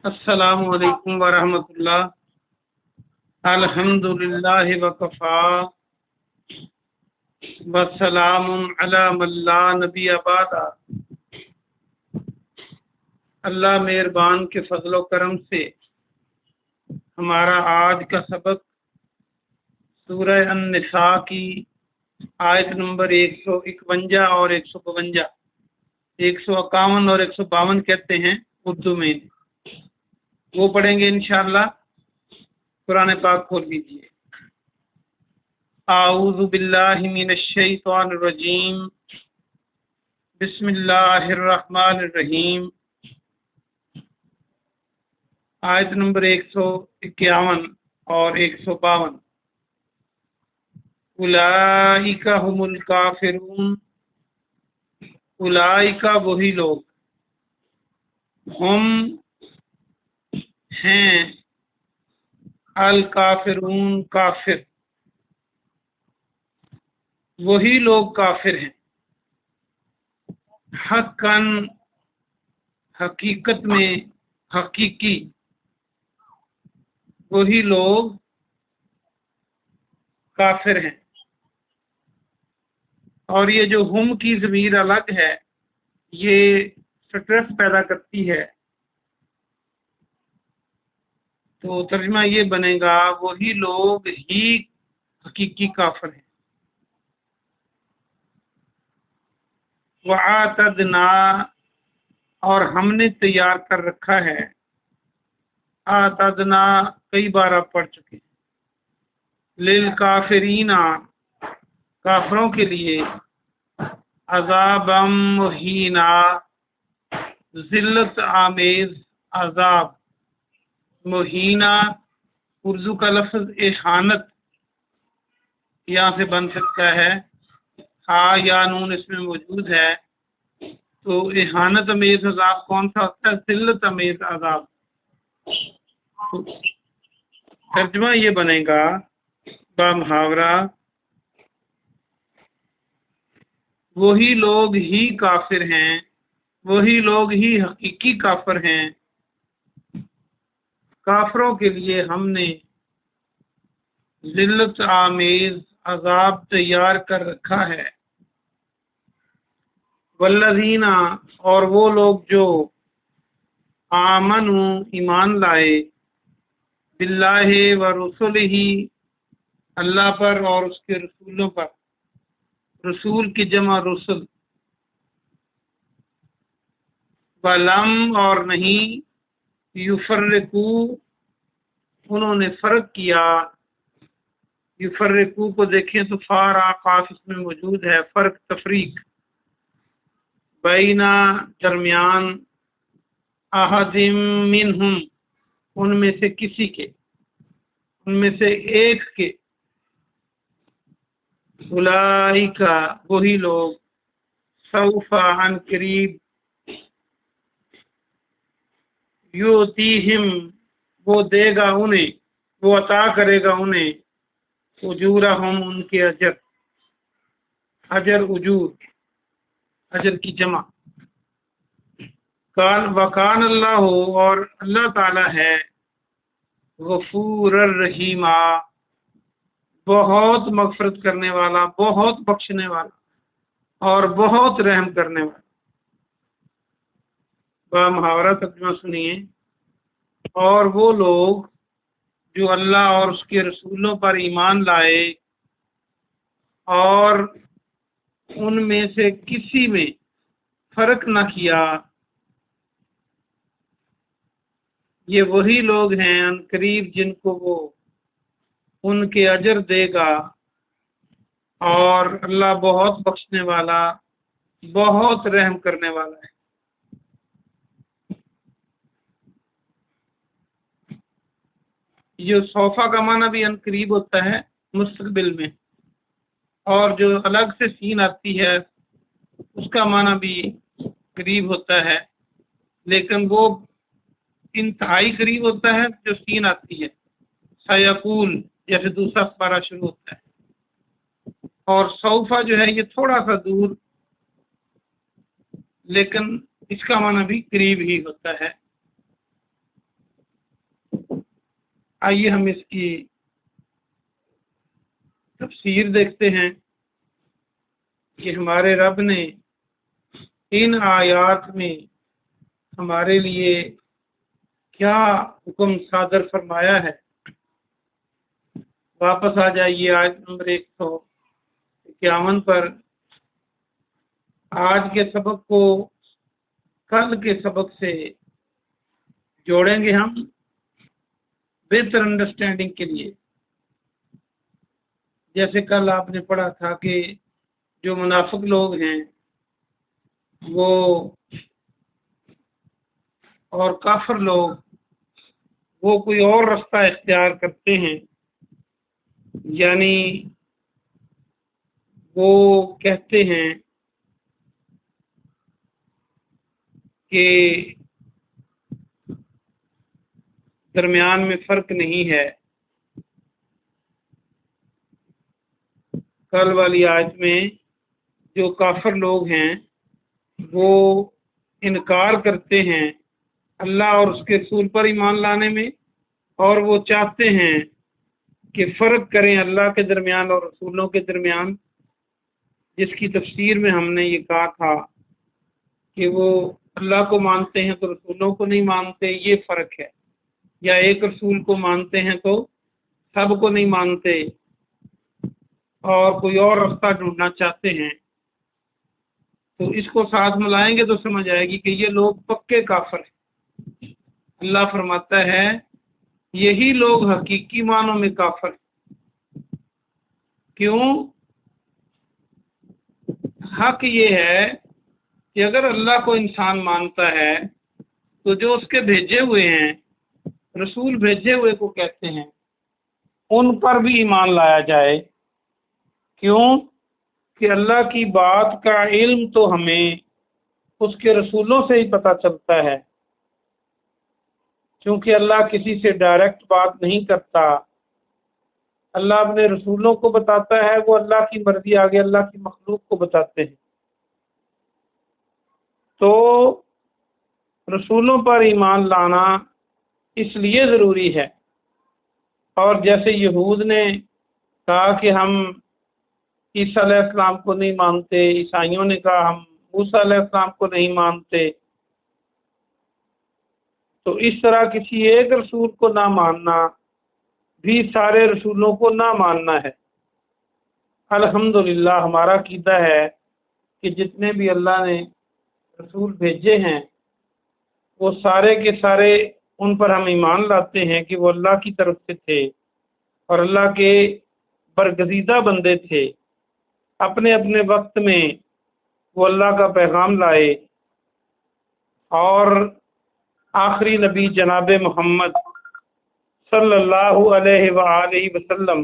السلام علیکم ورحمۃ اللہ۔ الحمدللہ وکفا وسلام علی من لا نبی بعد۔ اللہ مہربان کے فضل و کرم سے ہمارا آج کا سبق سورہ النساء کی آیت نمبر 151 اور 152، 151 اور 152 کہتے ہیں اردو میں، وہ پڑھیں گے انشاءاللہ۔ قرآن پاک کھول لیجیے۔ اعوذ باللہ من الشیطان الرجیم، بسم اللہ الرحمن الرحیم۔ آیت نمبر 151 اور 152۔ اولئک هم الکافرون، اولئک وہی لوگ، ہم ہیں، الکافرون کافر، وہی لوگ کافر ہیں، حقاً حقیقت میں، حقیقی، وہی لوگ کافر ہیں۔ اور یہ جو ہم کی ضمیر الگ ہے، یہ سٹریس پیدا کرتی ہے، تو ترجمہ یہ بنے گا وہی لوگ ہی حقیقی کافر ہیں۔ وَأَعْتَدْنَا، اور ہم نے تیار کر رکھا ہے، اعتدنا کئی بار آپ پڑھ چکے ہیں، للکافرین، کافروں کے لیے، عذابا مہینا، ذلت آمیز عذاب، مہینہ اردو کا لفظ احانت یہاں سے بن سکتا ہے، ہاں یا نون اس میں موجود ہے، تو احانت امیز عذاب کون سا ہوتا ہے؟ ذلت امیز عذاب۔ ترجمہ یہ بنے گا بامحاورہ وہی لوگ ہی کافر ہیں، وہی لوگ ہی حقیقی کافر ہیں، کافروں کے لیے ہم نے ذلت آمیز عذاب تیار کر رکھا ہے۔ والذین، اور وہ لوگ جو آمنوا، ایمان لائے، باللہ و رسلہ، اللہ پر اور اس کے رسولوں پر، رسول کی جمع رسل، ولم، اور نہیں، یفرقو، انہوں نے فرق کیا، یفرقو کو دیکھیں تو فارا قاف اس میں موجود ہے، فرق تفریق، بینا درمیان، احد منہم، ان میں سے کسی کے، ان میں سے ایک کے، اولئک وہی لوگ، سوف عن قریب، یؤتیہم وہ دے گا انہیں، وہ عطا کرے گا انہیں، اجورہم ان کے اجر، اجر اجور، اجر کی جمع، وکان اللہ، اور اللہ تعالی ہے، غفور الرحیم، بہت مغفرت کرنے والا، بہت بخشنے والا، اور بہت رحم کرنے والا۔ بامحاورہ ترجمہ سنیے۔ اور وہ لوگ جو اللہ اور اس کے رسولوں پر ایمان لائے اور ان میں سے کسی میں فرق نہ کیا، یہ وہی لوگ ہیں ان قریب جن کو وہ ان کے اجر دے گا، اور اللہ بہت بخشنے والا، بہت رحم کرنے والا ہے۔ جو صوفہ کا معنی بھی ان قریب ہوتا ہے مستقبل میں، اور جو الگ سے سین آتی ہے اس کا معنی بھی قریب ہوتا ہے، لیکن وہ انتہائی قریب ہوتا ہے جو سین آتی ہے، سیقول جیسے دوسرا پارہ شروع ہوتا ہے، اور صوفہ جو ہے یہ تھوڑا سا دور، لیکن اس کا معنی بھی قریب ہی ہوتا ہے۔ آئیے ہم اس کی تفسیر دیکھتے ہیں کہ ہمارے رب نے ان آیات میں ہمارے لیے کیا حکم صادر فرمایا ہے۔ واپس آ جائیے آیت نمبر 151 پر۔ آج کے سبق کو کل کے سبق سے جوڑیں گے ہم بہتر انڈرسٹینڈنگ کے لیے۔ جیسے کل آپ نے پڑھا تھا کہ جو منافق لوگ ہیں وہ اور کافر لوگ وہ کوئی اور راستہ اختیار کرتے ہیں، یعنی وہ کہتے ہیں کہ درمیان میں فرق نہیں ہے۔ کل والی آیت میں جو کافر لوگ ہیں وہ انکار کرتے ہیں اللہ اور اس کے رسول پر ایمان لانے میں، اور وہ چاہتے ہیں کہ فرق کریں اللہ کے درمیان اور رسولوں کے درمیان، جس کی تفسیر میں ہم نے یہ کہا تھا کہ وہ اللہ کو مانتے ہیں تو رسولوں کو نہیں مانتے، یہ فرق ہے، یا ایک رسول کو مانتے ہیں تو سب کو نہیں مانتے اور کوئی اور راستہ ڈھونڈنا چاہتے ہیں۔ تو اس کو ساتھ ملائیں گے تو سمجھ آئے گی کہ یہ لوگ پکے کافر ہیں۔ اللہ فرماتا ہے یہی لوگ حقیقی معنوں میں کافر ہیں۔ کیوں؟ حق یہ ہے کہ اگر اللہ کو انسان مانتا ہے تو جو اس کے بھیجے ہوئے ہیں، رسول بھیجے ہوئے کو کہتے ہیں، ان پر بھی ایمان لایا جائے۔ کیوں؟ کہ اللہ کی بات کا علم تو ہمیں اس کے رسولوں سے ہی پتہ چلتا ہے، کیونکہ اللہ کسی سے ڈائریکٹ بات نہیں کرتا۔ اللہ اپنے رسولوں کو بتاتا ہے، وہ اللہ کی مرضی آگے اللہ کی مخلوق کو بتاتے ہیں۔ تو رسولوں پر ایمان لانا اس لیے ضروری ہے۔ اور جیسے یہود نے کہا کہ ہم عیسیٰ علیہ السلام کو نہیں مانتے، عیسائیوں نے کہا ہم موسیٰ علیہ السلام کو نہیں مانتے، تو اس طرح کسی ایک رسول کو نہ ماننا بھی سارے رسولوں کو نہ ماننا ہے۔ الحمدللہ ہمارا عقیدہ ہے کہ جتنے بھی اللہ نے رسول بھیجے ہیں وہ سارے کے سارے ان پر ہم ایمان لاتے ہیں کہ وہ اللہ کی طرف سے تھے اور اللہ کے برگزیدہ بندے تھے، اپنے اپنے وقت میں وہ اللہ کا پیغام لائے، اور آخری نبی جناب محمد صلی اللہ علیہ وآلہ وسلم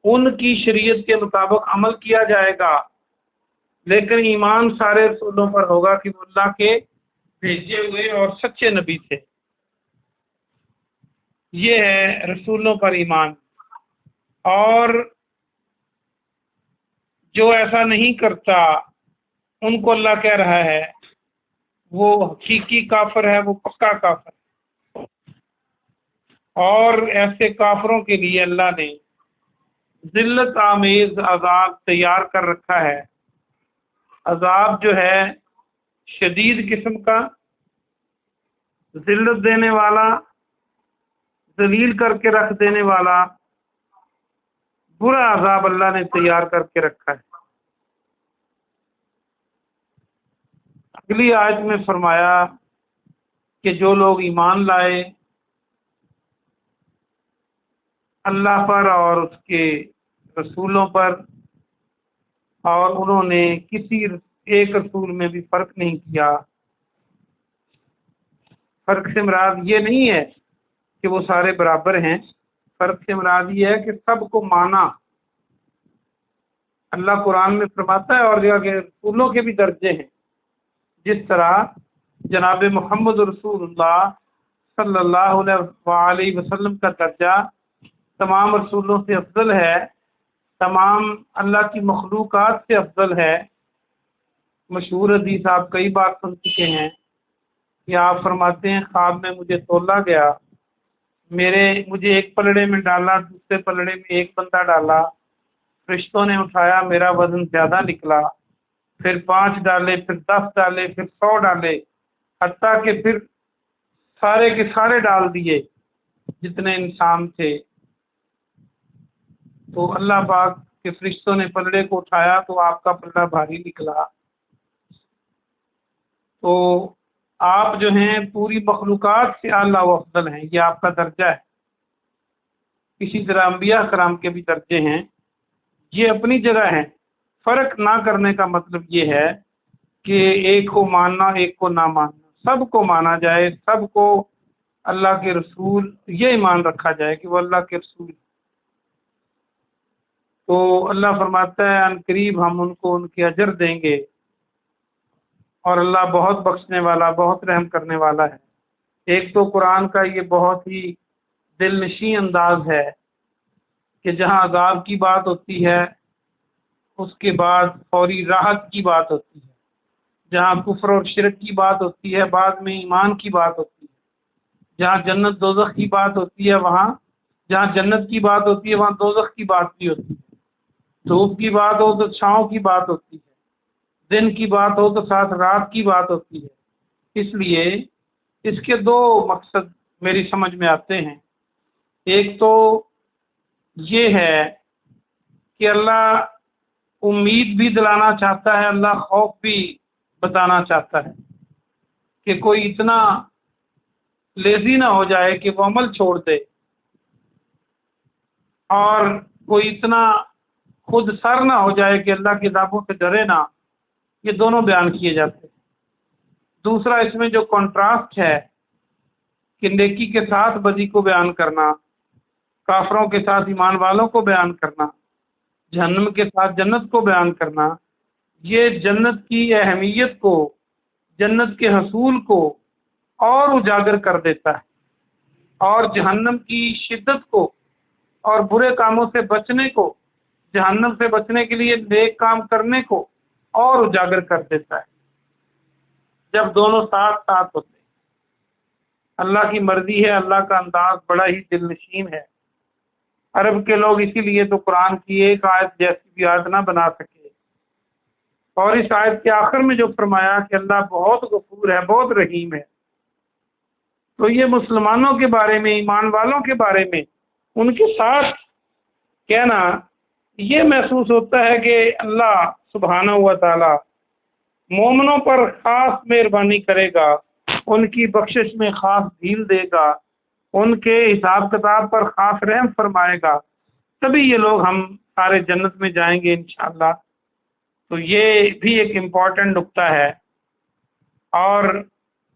ان کی شریعت کے مطابق عمل کیا جائے گا، لیکن ایمان سارے رسولوں پر ہوگا کہ وہ اللہ کے بھیجے ہوئے اور سچے نبی تھے۔ یہ ہے رسولوں پر ایمان۔ اور جو ایسا نہیں کرتا ان کو اللہ کہہ رہا ہے وہ حقیقی کافر ہے، وہ پکا کافر ہے۔ اور ایسے کافروں کے لیے اللہ نے ذلت آمیز عذاب تیار کر رکھا ہے، عذاب جو ہے شدید قسم کا، ذلت دینے والا، ذلیل کر کے رکھ دینے والا برا عذاب اللہ نے تیار کر کے رکھا ہے۔ اگلی آیت میں فرمایا کہ جو لوگ ایمان لائے اللہ پر اور اس کے رسولوں پر، اور انہوں نے کسی ایک رسول میں بھی فرق نہیں کیا۔ فرق سے مراد یہ نہیں ہے کہ وہ سارے برابر ہیں، فرق سے مراد یہ ہے کہ سب کو مانا۔ اللہ قرآن میں فرماتا ہے اور رسولوں کے بھی درجے ہیں، جس طرح جناب محمد رسول اللہ صلی اللہ علیہ وسلم کا درجہ تمام رسولوں سے افضل ہے، تمام اللہ کی مخلوقات سے افضل ہے۔ مشہور حدیث آپ کئی بار سن چکے ہیں کہ آپ فرماتے ہیں خواب میں مجھے تولا گیا مجھے ایک پلڑے میں ڈالا، دوسرے پلڑے میں ایک بندہ ڈالا، فرشتوں نے اٹھایا، میرا وزن زیادہ نکلا، پھر 5 ڈالے، پھر 10 ڈالے، پھر 100 ڈالے، حتیٰ کہ پھر سارے کے سارے ڈال دیے جتنے انسان تھے۔ تو اللہ پاک کے فرشتوں نے پلڑے کو اٹھایا تو آپ کا پلڑا بھاری نکلا۔ تو آپ جو ہیں پوری مخلوقات سے اعلیٰ و افضل ہیں، یہ آپ کا درجہ ہے۔ اسی طرح انبیاء کرام کے بھی درجے ہیں، یہ اپنی جگہ ہیں۔ فرق نہ کرنے کا مطلب یہ ہے کہ ایک کو ماننا ایک کو نہ ماننا، سب کو مانا جائے، سب کو اللہ کے رسول یہ ایمان رکھا جائے کہ وہ اللہ کے رسول۔ تو اللہ فرماتا ہے ان قریب ہم ان کو ان کے اجر دیں گے، اور اللہ بہت بخشنے والا، بہت رحم کرنے والا ہے۔ ایک تو قرآن کا یہ بہت ہی دل نشیں انداز ہے کہ جہاں عذاب کی بات ہوتی ہے اس کے بعد فوری راحت کی بات ہوتی ہے، جہاں کفر اور شرک کی بات ہوتی ہے بعد میں ایمان کی بات ہوتی ہے، جہاں جنت دوزخ کی بات ہوتی ہے جہاں جنت کی بات ہوتی ہے وہاں دوزخ کی بات بھی ہوتی ہے، دھوپ کی بات ہو تو چھاؤں کی بات ہوتی ہے، دن کی بات ہو تو ساتھ رات کی بات ہوتی ہے۔ اس لیے اس کے 2 مقصد میری سمجھ میں آتے ہیں۔ ایک تو یہ ہے کہ اللہ امید بھی دلانا چاہتا ہے، اللہ خوف بھی بتانا چاہتا ہے کہ کوئی اتنا لیزی نہ ہو جائے کہ وہ عمل چھوڑ دے، اور کوئی اتنا خود سر نہ ہو جائے کہ اللہ کی عذابوں سے ڈرے نہ۔ یہ دونوں بیان کیے جاتے ہیں۔ دوسرا اس میں جو کنٹراسٹ ہے کہ نیکی کے ساتھ بدی کو بیان کرنا، کافروں کے ساتھ ایمان والوں کو بیان کرنا، جہنم کے ساتھ جنت کو بیان کرنا، یہ جنت کی اہمیت کو، جنت کے حصول کو اور اجاگر کر دیتا ہے، اور جہنم کی شدت کو اور برے کاموں سے بچنے کو، جہنم سے بچنے کے لیے نیک کام کرنے کو اور اجاگر کر دیتا ہے جب دونوں ساتھ ساتھ ہوتے ہیں۔ اللہ کی مرضی ہے، اللہ کا انداز بڑا ہی دل نشین ہے۔ عرب کے لوگ اسی لیے تو قرآن کی ایک آیت جیسی بھی آیت نہ بنا سکے، اور اس آیت کے آخر میں جو فرمایا کہ اللہ بہت غفور ہے، بہت رحیم ہے، تو یہ مسلمانوں کے بارے میں، ایمان والوں کے بارے میں ان کے ساتھ کہنا، یہ محسوس ہوتا ہے کہ اللہ سبحانہ و تعالی مومنوں پر خاص مہربانی کرے گا، ان کی بخشش میں خاص ڈھیل دے گا، ان کے حساب کتاب پر خاص رحم فرمائے گا، تبھی یہ لوگ ہم سارے جنت میں جائیں گے انشاءاللہ۔ تو یہ بھی ایک امپورٹنٹ نقطہ ہے۔ اور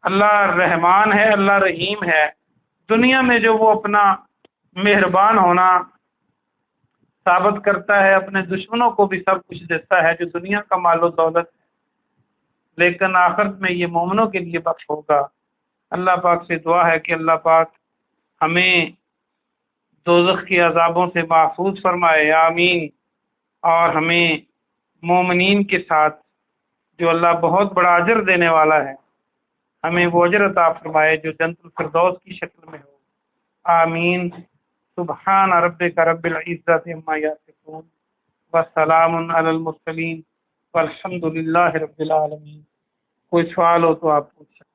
اللہ رحمان ہے، اللہ رحیم ہے۔ دنیا میں جو وہ اپنا مہربان ہونا ثابت کرتا ہے، اپنے دشمنوں کو بھی سب کچھ دیتا ہے جو دنیا کا مال و دولت ہے، لیکن آخرت میں یہ مومنوں کے لیے بخش ہوگا۔ اللہ پاک سے دعا ہے کہ اللہ پاک ہمیں دوزخ کے عذابوں سے محفوظ فرمائے، آمین، اور ہمیں مومنین کے ساتھ جو اللہ بہت بڑا اجر دینے والا ہے، ہمیں وہ اجر عطا فرمائے جو جنت الفردوس کی شکل میں ہو، آمین۔ سبحان ربک رب العزت عما یصفون وسلام علی المرسلین والحمد للہ رب العالمین۔ کوئی سوال ہو تو آپ پوچھ سکتے ہیں۔